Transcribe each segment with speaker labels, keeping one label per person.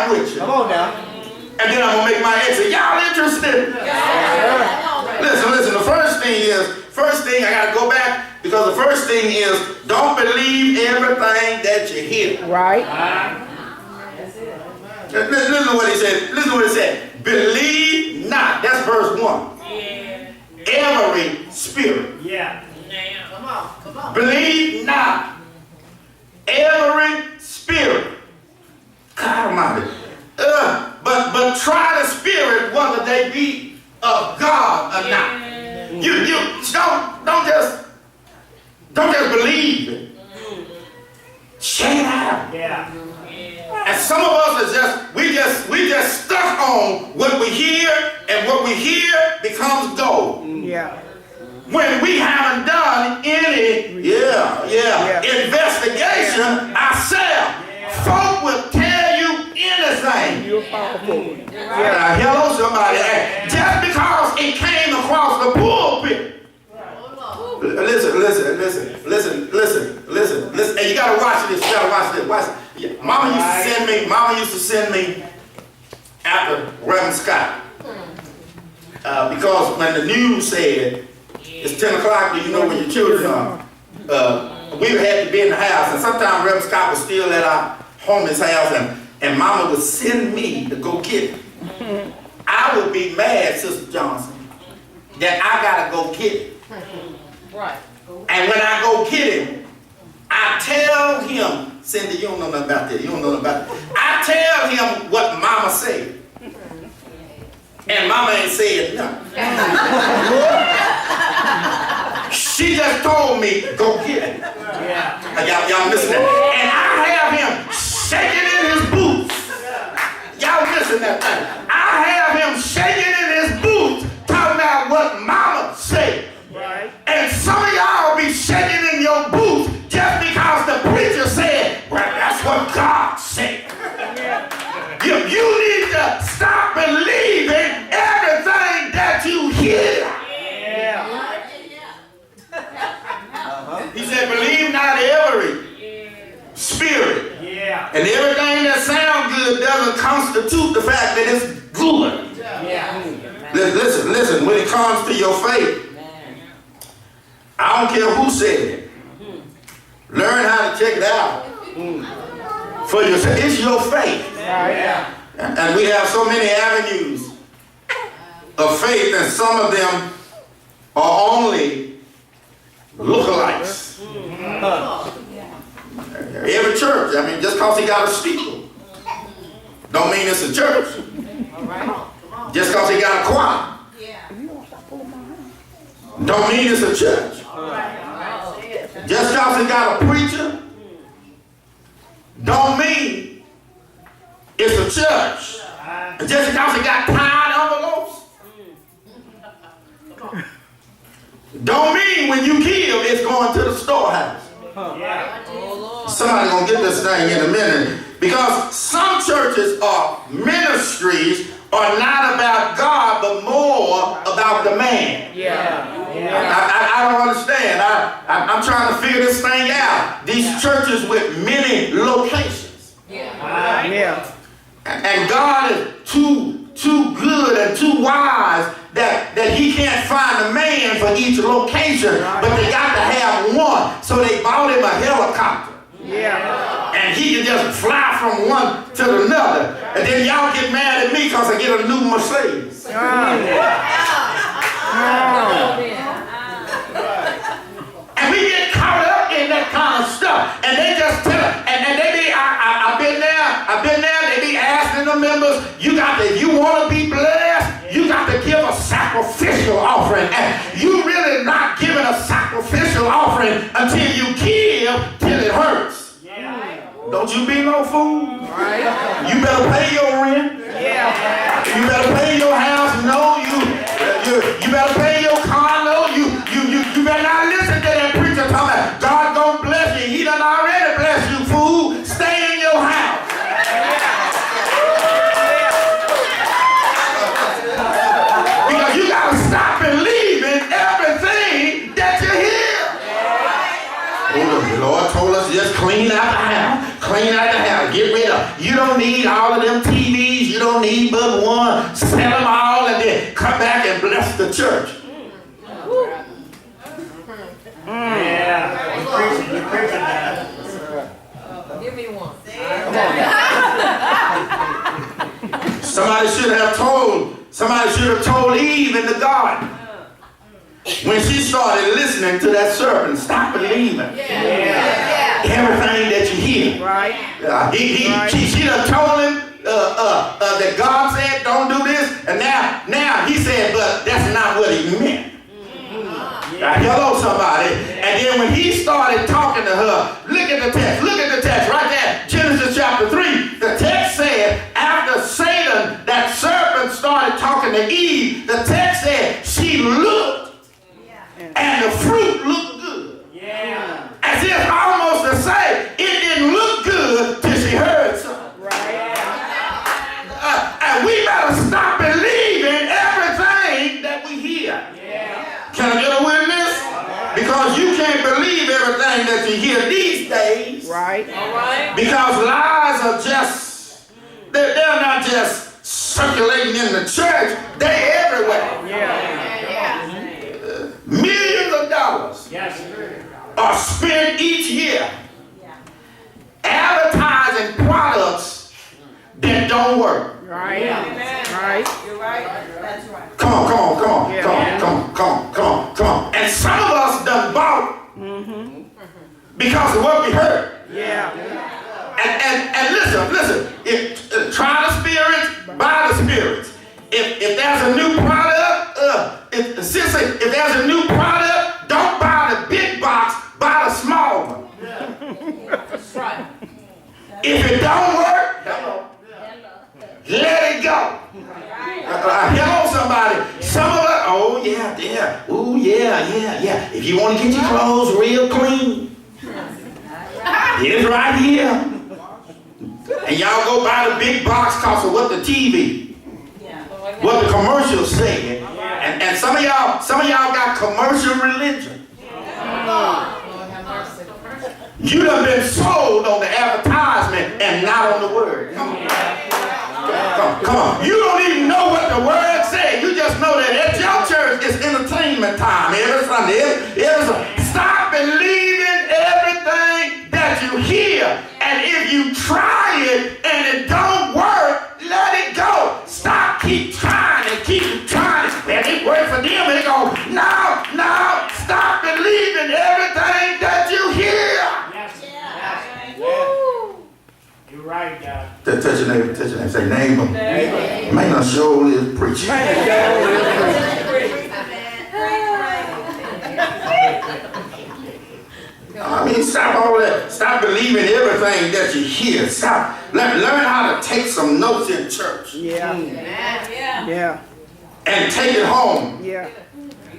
Speaker 1: ride with you.
Speaker 2: Come on now.
Speaker 1: And then I'm going to make my exit. Y'all interested? Listen, the first thing I got to go back, because the first thing is, don't believe everything that you hear.
Speaker 3: Right.
Speaker 1: Listen to what he said. Listen to what he said. Believe not. That's verse 1. Every spirit.
Speaker 2: Yeah.
Speaker 4: Come on.
Speaker 1: Believe not every spirit. God Almighty. But try the spirit whether they be of God or not. You don't just believe it. Check it out.
Speaker 2: Yeah.
Speaker 1: And some of us are we just stuck on what we hear, and what we hear becomes gold.
Speaker 3: Yeah.
Speaker 1: When we haven't done any investigation ourselves. Folk will tell you anything.
Speaker 3: You're powerful.
Speaker 1: Hello, somebody. Just because it came across the pulpit. Listen. And you gotta watch this. Watch it. Mama used to send me after Reverend Scott. Because when the news said it's 10 o'clock, do you know when your children are? We had to be in the house, and sometimes Reverend Scott was still at our homie's house, and Mama would send me to go get it. I would be mad, Sister Johnson, that I gotta go get it.
Speaker 4: Right.
Speaker 1: And when I go get him, I tell him, Cindy, you don't know nothing about that. I tell him what Mama said. And Mama ain't said nothing. She just told me, go get it. Yeah. Y'all listen to that. And I have him shaking in his boots. Y'all listen to that thing. I have him shaking in his boots, talking about what Mama said.
Speaker 2: Right.
Speaker 1: And some of y'all be shaking in your boots just because the preacher said, well, that's what God said. You need to stop believing everything that you hear. He said, believe not every spirit.
Speaker 2: Yeah.
Speaker 1: And everything that sounds good doesn't constitute the fact that it's good.
Speaker 2: Yeah.
Speaker 1: Listen, when it comes to your faith, I don't care who said it. Learn how to check it out for yourself. It's your faith.
Speaker 2: Yeah.
Speaker 1: And we have so many avenues of faith, and some of them are only lookalikes. Every church, just because he got a steeple, don't mean it's a church. Just because he got a choir, don't mean it's a church. Just because he got a preacher, don't mean it's a church. And just because he got tied envelopes, don't mean when you give, it's going to the storehouse. Somebody gonna get this thing in a minute. Because some churches or ministries are not about God, but more about the man. I don't understand. I'm trying to figure this thing out. These churches with many locations. And God is too good and too wise that he can't find a man for each location, but they got to have one. So they bought him a helicopter. And he can just fly from one to another. And then y'all get mad at me because I get a new Mercedes. And we get caught up in that kind of stuff. And they just tell us, and they be, I've been there, they be asking the members, if you want to be blessed, you got to give a sacrificial offering. And you really not giving a sacrificial offering until you give till it hurts. Don't you be no fool. You better pay your rent. You better pay your house. No, you better pay your car. No, you better not listen to that preacher talking about God gonna bless you. He done already blessed you, fool. Stay in your house. Because you gotta stop believing everything that you hear. The Lord told us just clean out the house. Get rid of. You don't need all of them TVs. You don't need but one. Sell them all and then come back and bless the church.
Speaker 2: Yeah. You're preaching that.
Speaker 4: Give me one.
Speaker 1: Somebody should have told Eve in the garden when she started listening to that serpent, stop believing everything that you hear.
Speaker 3: Right.
Speaker 1: She done told him that God said don't do this, and now he said, but that's not what he meant. Hello, somebody. And then when he started talking to her, look at the text right there, Genesis chapter 3. The text said, after Satan, that serpent, started talking to Eve, the text said she looked, and the fruit looked good.
Speaker 2: Yeah.
Speaker 1: As if almost to say, it didn't look good till she heard something. And we better stop believing everything that we hear. Can I get a witness? Because you can't believe everything that you hear these days.
Speaker 3: Right.
Speaker 4: All right.
Speaker 1: Because lies are just, they're not just circulating in the church, they're everywhere. Millions of dollars are spent each year advertising products that don't work.
Speaker 3: Right. Right.
Speaker 4: You're right. That's right.
Speaker 1: Come on. And some of us done bought because of what we heard.
Speaker 3: Yeah.
Speaker 1: And listen. Try the spirits, buy the spirits. If there's a new product, if there's a new product, don't buy the big box, buy the small one.
Speaker 4: That's right.
Speaker 1: If it don't work, let it go. Hello, somebody. Some of us, oh yeah. Ooh, yeah. If you want to get your clothes real clean, it's right here. And y'all go buy the big box because of what the TV, what the commercials say. And some of y'all got commercial religion.
Speaker 4: Lord have mercy.
Speaker 1: You done been sold on the advertisement and not on the word. Come on. You don't even know what the word said. You just know that at your church it's entertainment time every Sunday. Stop believing everything that you hear. And if you try it and it don't work, let it go. Stop, keep trying. And it works for them and it goes, no. Stop believing everything that you hear.
Speaker 2: You're right, God.
Speaker 1: Touch your neighbor. Say, neighbor. Man, I sure is preaching. I mean, stop all that. Stop believing everything that you hear. Stop. Learn how to take some notes in church.
Speaker 3: Yeah.
Speaker 1: And take it home.
Speaker 3: Yeah.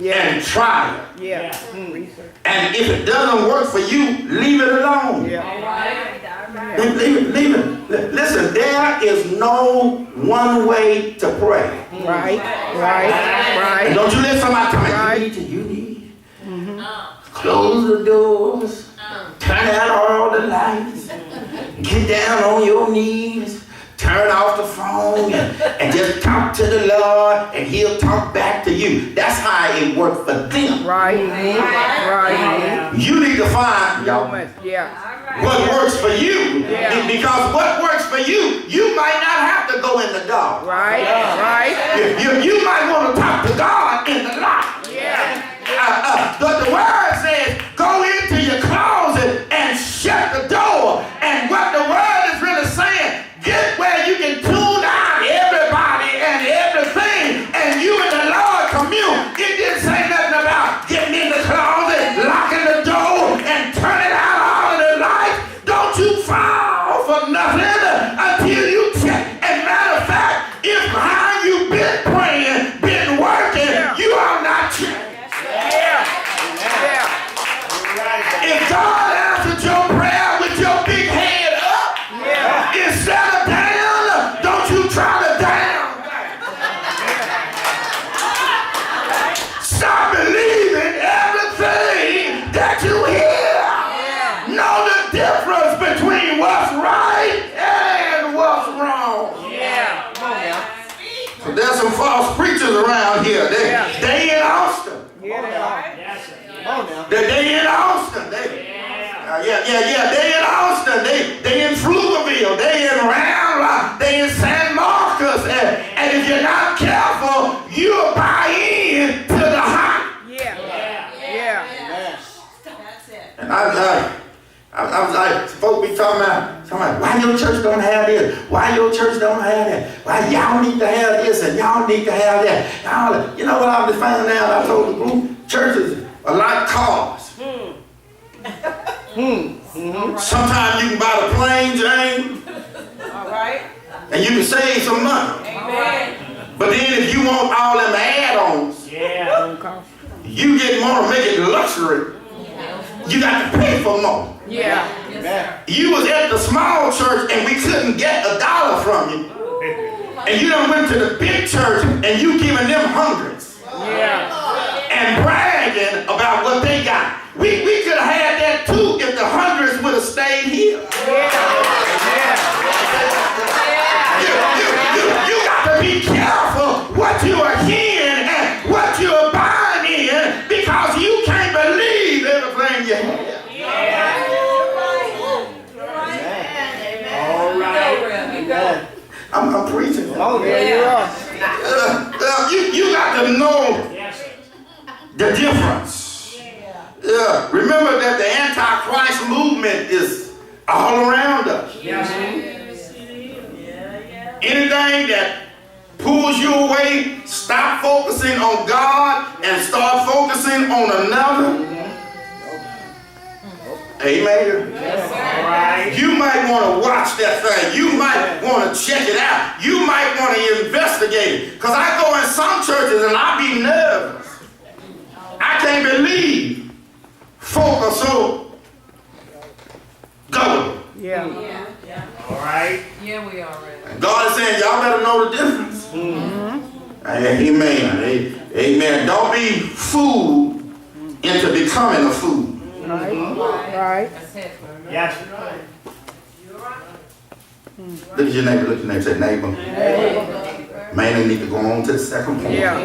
Speaker 1: And try it.
Speaker 3: Yeah. Research.
Speaker 1: And if it doesn't work for you, leave it alone.
Speaker 3: Yeah.
Speaker 1: Leave it. Listen, there is no one way to pray.
Speaker 3: Right.
Speaker 1: And don't you let somebody come in. You need. Close the doors. Turn out all the lights. Get down on your knees. Turn off the phone and just talk to the Lord and he'll talk back to you. That's how it worked for them.
Speaker 3: Right.
Speaker 1: You need to find what works for you. Because what works for you, you might not have to go in the dark.
Speaker 3: Right.
Speaker 1: You might want to talk to God in the light. But the word says, go into your closet and shut the door. And what the word is really saying, get where you can tune out everybody and everything, and you and the Lord commune. It didn't say nothing about getting in the closet, locking the door, and turning out all of the lights. Don't you fall for nothing until you check. And matter of fact, if how you've been praying, been working, you are not checked. If God answered your prayer with your big head up, instead of down, don't you try to down. Stop believing everything that you hear. Know the difference between what's right and what's churches around here. They in Austin.
Speaker 3: Yeah, they are.
Speaker 2: Yes, sir.
Speaker 1: They in Austin. They in Austin. They in Pflugerville. They in Round Rock. They in San Marcos. And if you're not careful, you'll buy in to the hype.
Speaker 3: Yeah.
Speaker 4: That's it.
Speaker 1: And I was like, folks be talking about, why your church don't have this? Why your church don't have that? Why y'all need to have this and y'all need to have that? Y'all, you know what I was finding out? I told the group, churches are like cars. Sometimes you can buy the plain Jane
Speaker 4: All right.
Speaker 1: and you can save some money.
Speaker 4: Amen.
Speaker 1: But then if you want all them add-ons,
Speaker 2: Yeah.
Speaker 1: you get more to make it luxury. You got to pay for more.
Speaker 3: Yeah.
Speaker 4: Yes, sir.
Speaker 1: You was at the small church and we couldn't get $1 from you. And you done went to the big church and you giving them hundreds.
Speaker 3: Yeah.
Speaker 1: And bragging about what they got. We could have had that too if the hundreds would have stayed here. You got to be careful what you are hearing and what you are buying in because you can't believe everything you have.
Speaker 2: All right.
Speaker 4: You go.
Speaker 1: I'm preaching.
Speaker 3: Oh, there you are.
Speaker 1: You got to know
Speaker 2: Yes, sir.
Speaker 1: the difference. Remember that the Antichrist movement is all around us.
Speaker 2: Yes, sir.
Speaker 1: Anything that pulls you away, stop focusing on God and start focusing on another. Amen.
Speaker 2: All right.
Speaker 1: You might want to watch that thing. You might want to check it out. You might want to investigate it. Because I go in some churches and I be nervous. I can't believe folk are so gullible.
Speaker 3: Yeah.
Speaker 4: Yeah.
Speaker 2: All right.
Speaker 4: Yeah, we are ready.
Speaker 1: God is saying, y'all better know the difference. Amen. Amen. Don't be fooled into becoming a fool.
Speaker 3: Right.
Speaker 4: That's it.
Speaker 2: Yes, sir.
Speaker 1: Look at your neighbor. Look at your neighbor. Say, neighbor. Man, they need to go on to the second point.
Speaker 3: Yeah.